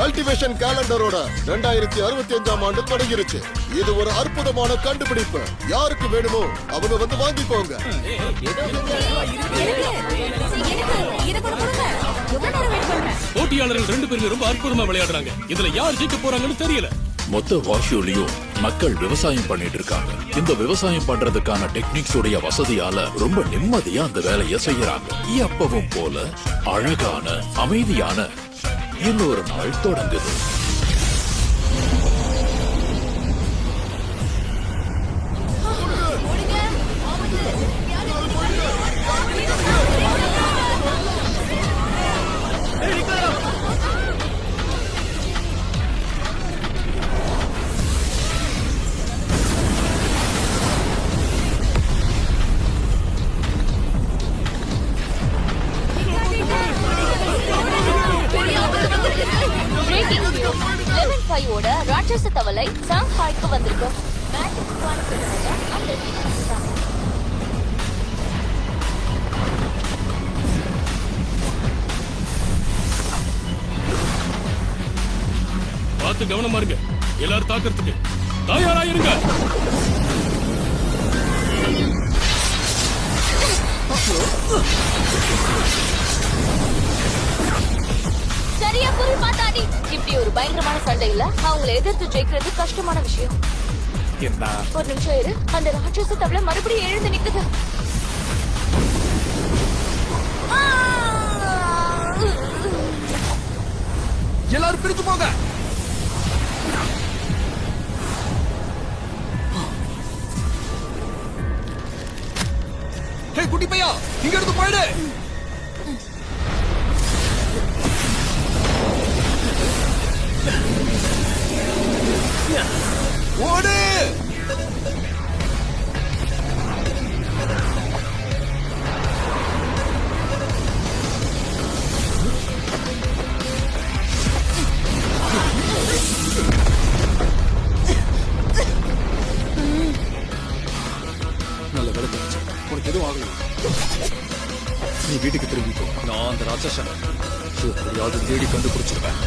Cultivation கேலண்டரோட 2065ஆம் ஆண்டு தொடங்கிருச்சு. இது ஒரு அற்புதமான கண்டுபிடிப்பு. யாருக்கு வேணுமோ அவங்க வந்து வாங்கிக்கோங்க. போட்டியாளர்கள் 2 பேரும் ரொம்ப அற்புதமா விளையாடுறாங்க. இதுல யார் ஜெயிக்க போறாங்கன்னு தெரியல. மொத்த வாஷியோலயும் மக்கள் விவசாயம் பண்ணிட்டு இருக்காங்க. இந்த விவசாயம் பண்றதுக்கான டெக்னிக்ஸ் உடைய வசதியால ரொம்ப நிம்மதியா அந்த வேலையை செய்யறாங்க. எப்பவும் போல அழகான அமைதியான இன்னொரு நாள் தொடங்குது. ஓட ராட்சச தவளை சாங்ஹாய்க்கு வந்திருக்கு. பார்த்து கவனமா இருங்க. எல்லாரும் தாக்குறதுக்கு தயாராயிருங்க. சரியா புரி மாட்டாடி. இப்படி ஒரு பயங்கரமான சண்டையில அவங்களை எதிர்த்து ஜெயிக்கிறது கஷ்டமான விஷயம். ஒரு நிமிஷம் இரு. அந்த ராட்சச தவளை மறுபடியும் எழுந்து நிக்குது. எல்லாரும் பிரிச்சு போங்க. ஹே குட்டி பையா, இங்க இருந்து போயிடு. ஓடு. நல்ல வேலை தெரிஞ்சு உனக்கு எதுவும் ஆகல. நீ வீட்டுக்கு திரும்பிக்கோ. நான் அந்த ராட்சசன் எப்படியாவது தேடி கண்டுபிடிச்சிருவேன்.